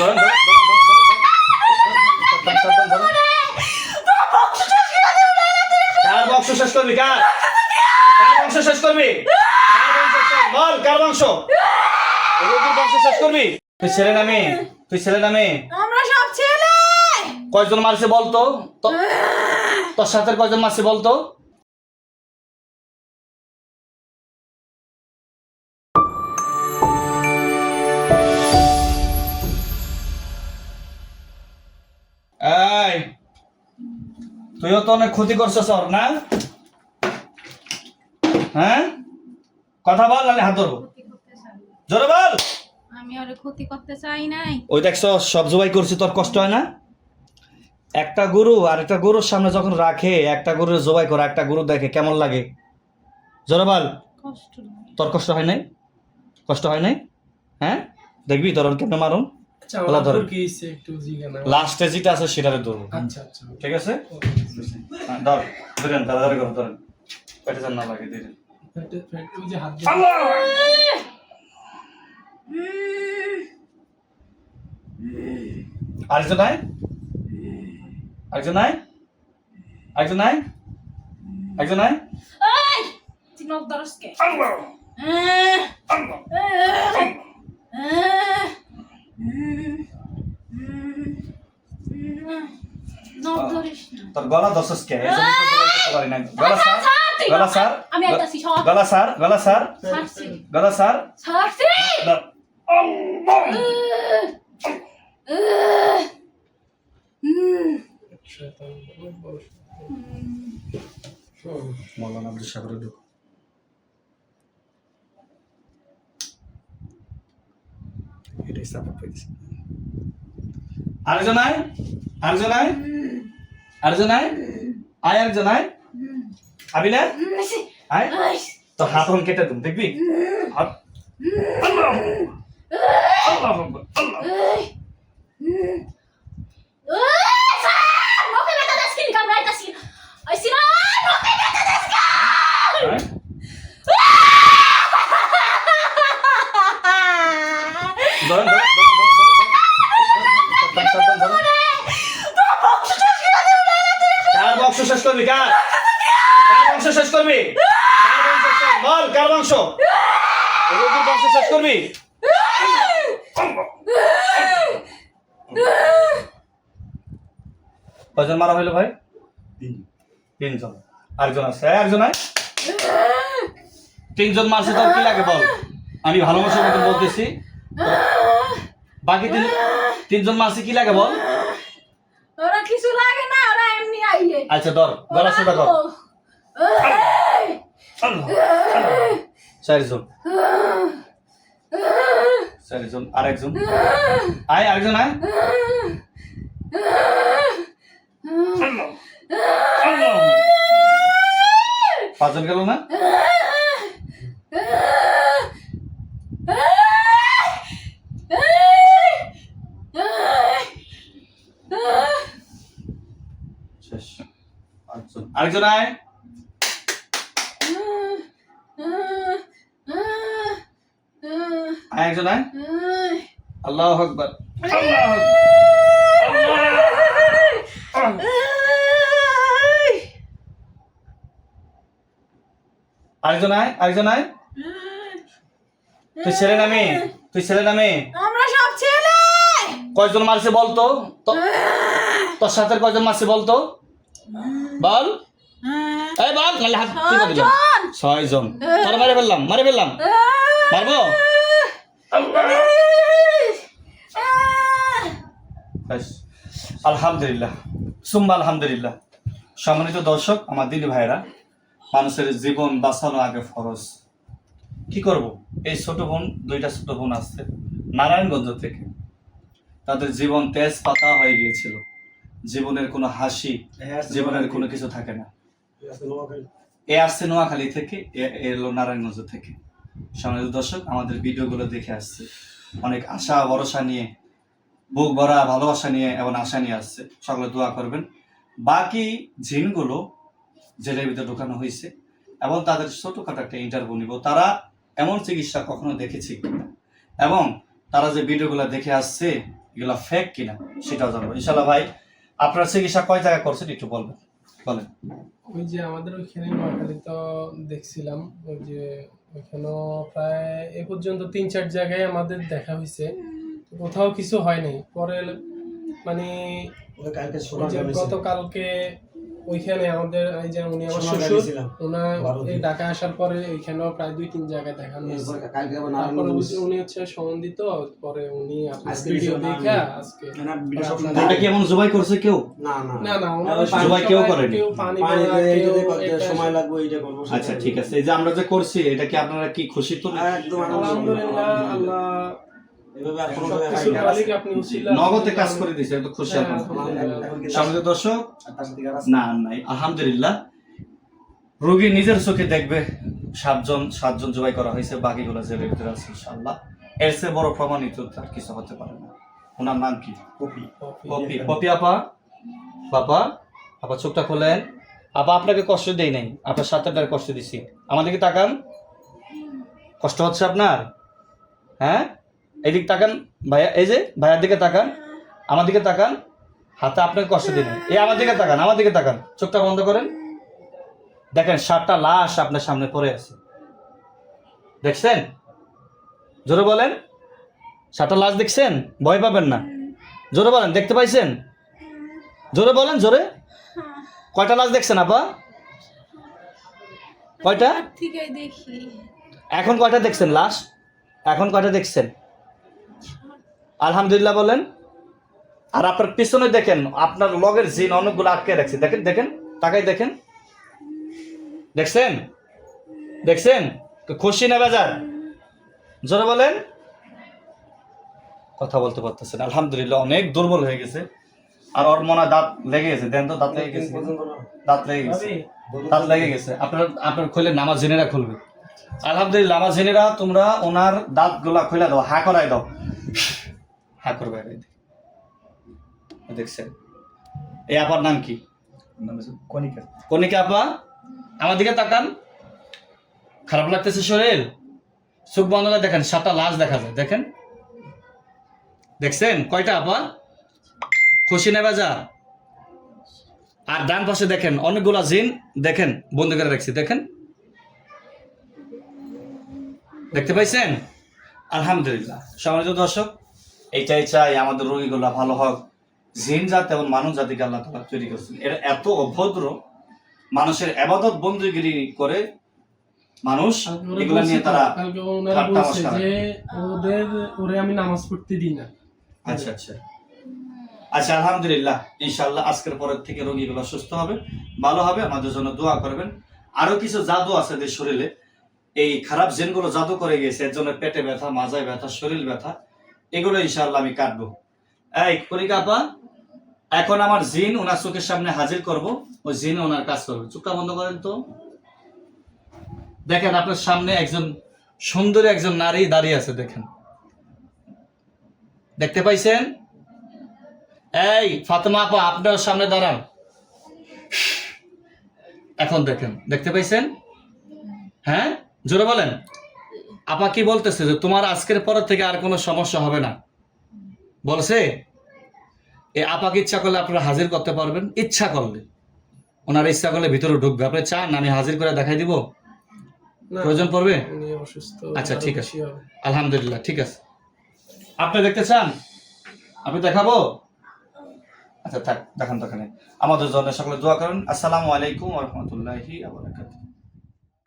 ধরেন কার বংশ শেষ করবি? কার বংশ শেষ করবি? বল কার বংশ? রোগীর বংশ শেষ করবি? তুই ছেলে না মেয়ে? তুই ছেলে না মেয়ে? আমরা সব ছেলে। কয়জন মারছে বলতো? তোর সাথে কয়জন মারছে বলতো? এই তুইও তো অনেক ক্ষতি করছিস ওর, না? হ্যাঁ, কথা বল নাহলে হাত ধরবো। জোরে বল। আমি ওরে ক্ষতি করতে চাই নাই। ওই দেখছো সব জবাই করছি, তোর কষ্ট হয় না? একটা গরু আর একটা গরুর সামনে যখন রাখে, একটা গরুর জবাই করে একটা গরু দেখে কেমন লাগে? জোরে বল। কষ্ট লাগে। তোর কষ্ট হয় নাই? কষ্ট হয় নাই? হ্যাঁ, দেখবি তোর কেমন মারুম। আচ্ছা আমার তোর কি হইছে একটু জিজ্ঞাসা না। লাস্টে যেটা আছে সেটারে ধরবো। আচ্ছা আচ্ছা ঠিক আছে, হ্যাঁ, ধর ধরেন তাড়াতাড়ি করো, ধরেন পেটে যেন না লাগে, দিলেন। ওই যে হাত আরেকজন নাই? আরেকজন নাই? আরেকজন নাই? আরেকজন নাই? এই তুই নখ ধরস কে? নখ ধরিস না। তোর গলা দশস কে? এই জন্য তো গলা করতে পারি না। গলা স্যার, গলা স্যার, আমি আইতাছি সব। গলা স্যার, গলা স্যার, ছাড়ছি। গলা স্যার। ছাড়ছি। মৌলানা আব্দুল সাগরে ঢুক। এটাই সাপোর্ট পাইছে। আরেকজন আয়, আরেকজন আয়, আরেকজন আয়, আয় আরেকজন আয়। আবি না? আয়, তো হাত হন কেটে দিন, দেখবি? হাত। আল্লাহ, আল্লাহ, আল্লাহ। হ্যাঁ? ধরেন, ধরেন, ধরেন, ধরেন, ধরেন, ধরেন। কার বংশ শেষ করবি? কার বংশ শেষ করবি? বল কার বংশ? রোগীর বংশ শেষ করবি? কয়জন মারা হইলো ভাই? তিনজন। আরেকজন আছে, আরেকজন আয়। তিনজন মারছে, তোর কি লাগে বল? আমি ভালোবাসার মতো বলতেছি। বাকি তিনজন মারছে, কি লাগে বল? ওরা কিছু লাগে না, ওরা এমনি আইলে। আচ্ছা ধর, গলা সোজা কর। চারজন, চারজন, আরেকজন আয়, আরেকজন আয়। পাঁচজন গেল না? শেষ। পাঁচজন, আরেকজন আয়। আরেকজন আয়। আল্লাহু আকবার, আল্লাহু আকবার। আরেকজন আয়, আরেকজন আয়। তুই ছেলে না মেয়ে? তুই ছেলে না মেয়ে? আমরা সব ছেলে। কয়জন মারছে বলতো? তোর সাথে কয়জন মারছে বলতো? বল, এই বল নাহলে হাত টিপে দিলাম। 6 জন। তোর মারে ফেললাম, মারে ফেললাম। মারবো? ব্যাস। আলহামদুলিল্লাহ, সুম্মা আলহামদুলিল্লাহ। সম্মানিত দর্শক, আমার দিনী ভাইরা, মানুষের জীবন বাঁচানো আগে ফরজ। কি করব? এই ছোট বোন, দুইটা ছোট বোন আসছে নারায়ণগঞ্জ থেকে। তাদের জীবন তেজ পাতা হয়ে গিয়েছিল। জীবনের কোনো হাসি, জীবনের কোনো কিছু থাকে না। এ আসছে নোয়াখালী থেকে, এলো নারায়ণগঞ্জ থেকে। সম্মানিত দর্শক, আমাদের ভিডিওগুলো দেখে আসছে অনেক আশা ভরসা নিয়ে, বুক ভরা ভালোবাসা নিয়ে এবং আশা নিয়ে আসছে। সকলে দোয়া করবেন। বাকি জিনগুলো জেলের ভিতরে ঢোকানো হয়েছে এবং তাদের ছোটখাটো একটা ইন্টারভিউ নিব। তারা এমন চিকিৎসা কখনো দেখেছে কিনা এবং তারা যে ভিডিওগুলো দেখে আসছে এগুলা ফেক কিনা সেটাও জানবো ইনশাল্লাহ। ভাই আপনার চিকিৎসা কয় জায়গায় করছেন একটু বলবেন, বলেন। ওই যে আমাদের ওইখানে নোয়াখালী তো দেখছিলাম, ওই যে ওইখানেও প্রায় এ পর্যন্ত 3-4 জায়গায় আমাদের দেখা হয়েছে, কোথাও কিছু হয় নাই। পরে মানে ওই যে গতকালকে ওইখানে আমাদের এই যে উনি আমার শ্বশুর, ওনার এই ঢাকা আসার পরে ওইখানেও প্রায় 2-3 জায়গায় দেখানো হয়েছে। তারপরে উনি হচ্ছে সম্বন্ধিত, পরে উনি আপনার ভিডিও দেখে আজকে এটা কি এমন জবাই করছে কেউ? না না ওনারা জবাই কেউ করেনি। কেউ পানি কেউ সময় লাগবে এইটা করব। আচ্ছা ঠিক আছে, এই যে আমরা যে করছি এটা কি আপনারা কি খুশি তো? একদম আলহামদুলিল্লাহ, আল্লাহ এভাবে আর কোনো সবকিছুর মালিক আপনি উসিলা নগদে কাজ করে দিয়েছে, একটু খুশি আপনারা। সম্মানিত দর্শক, না নাই আলহামদুলিল্লাহ, রোগী নিজের চোখে দেখবে 7জন জবাই করা হয়েছে, বাকিগুলো জেলের ভিতরে আছে ইনশাআল্লাহ। এর চেয়ে বড় প্রমাণিত আর কিছু হতে পারে না। ওনার নাম কি? পপি। পপি আপা, বাবা আপা চোখটা খোলেন। আপা আপনাকে কষ্ট দেই নাই, আপনার সাথে কষ্ট দিছি। আমাদেরকে তাকান, কষ্ট হচ্ছে আপনার? হ্যাঁ, এদিক তাকান ভাইয়া, এই যে ভাইয়ার দিকে তাকান, আমার দিকে তাকান, হাতে আপনাকে কষ্ট দিন। এই আমার দিকে তাকান, আমার দিকে তাকান, চোখটা বন্ধ করেন। দেখেন 7টা লাশ আপনার সামনে পড়ে আছে, দেখছেন? জোরে বলেন, 7টা লাশ দেখছেন? ভয় পাবেন না, জোরে বলেন, দেখতে পাইছেন? জোরে বলেন, জোরে। কয়টা লাশ দেখছেন আপা? কয়টা? থেকে দেখি এখন কয়টা দেখছেন লাশ? এখন কয়টা দেখছেন? আলহামদুলিল্লাহ বলেন। আর আপনার পিছনে দেখেন, আপনার লগের জিন অনেকগুলো আটকে রাখছে, দেখেন দেখেন, তাকাই দেখেন, দেখছেন? দেখছেন? খুশি না বেজার? জোরে বলেন। কথা বলতে পারতেছেন, আলহামদুলিল্লাহ অনেক দুর্বল হয়ে গেছে। আর ওর মনে হয় দাঁত লেগে গেছে, দেন তো দাঁত লেগে গেছে, দাঁত লেগে গেছে, দাঁত লেগে গেছে। আপনার খুলে নামাজ জেনেরা খুলবে। আলহামদুলিল্লাহ আমার জেনেরা, তোমরা ওনার দাঁত গুলা খুলে দাও, হা করাই দাও, হা করবে। দেখছেন? এই আপার নাম কি? কণিকা। কণিকা আপা, আমার দিকে তাকান। খারাপ লাগতেছে শরীর? চোখ বন্ধ করে দেখেন, 7টা লাশ দেখা যায়, দেখেন, দেখছেন? কয়টা আপা? খুশি নেবে যা। আর ডান পাশে দেখেন অনেকগুলা জিন, দেখেন বন্ধ করে রাখছি, দেখেন, দেখতে পাইছেন? আলহামদুলিল্লাহ। সম্মানিত দর্শক, এইটাই চাই আমাদের রোগীগুলা ভালো হোক। জিন জাত এবং মানুষ জাতিকে আল্লাহ তাআলা তৈরি করেছেন, এরা এত অভদ্র, মানুষের ইবাদত বন্দেগী করে মানুষ এগুলা নিয়ে তারা কালকে ওনারা বলছে যে ওরে আমি নামাজ পড়তে দিই না। আচ্ছা আচ্ছা আচ্ছা, আলহামদুলিল্লাহ, ইনশাআল্লাহ আজকের পরের থেকে রোগীগুলো সুস্থ হবে, ভালো হবে। আমাদের জন্য দোয়া করবেন। আরো কিছু জাদু আছে যে শরীরে, এই খারাপ জিনগুলো জাদু করে গেছে, এর জন্য পেটে ব্যথা, মাজায় ব্যথা, শরীর ব্যথা, এগুলো ইনশাআল্লাহ আমি কাটবো। এই কণিকা আপা, এখন আমার জিন ওনার চোখের সামনে হাজির করব, ওই জিন ওনার কাজ করবে। চোখটা বন্ধ করেন তো। দেখেন আপনার সামনে একজন সুন্দরী একজন নারী দাঁড়িয়ে আছে, দেখেন, দেখতে পাইছেন? এই ফাতেমা আপা, আপনার সামনে দাঁড়ান। এখন দেখেন, দেখতে পাইছেন? হ্যাঁ, জোরে বলেন। আপা কি বলতেছে যে তোমার আজকের পর থেকে আর কোনো সমস্যা হবে না বলছে। এই আপাকে ইচ্ছা করলে আপনারা হাজির করতে পারবেন, ইচ্ছা করলে, ওনার ইচ্ছা করলে ভিতরে ঢুকবে। আপনি চান আমি হাজির করে দেখাই দিব? প্রয়োজন পড়বে? উনি অসুস্থ। আচ্ছা ঠিক আছে, আলহামদুলিল্লাহ, ঠিক আছে। আপনি দেখতে চান? আপনি দেখাবো? আচ্ছা থাক, দেখান তো। আমাদের জন্য সকলে দোয়া করেন। আসসালামু আলাইকুম ওয়া রাহমাতুল্লাহি ওয়া বারাকাতুহু।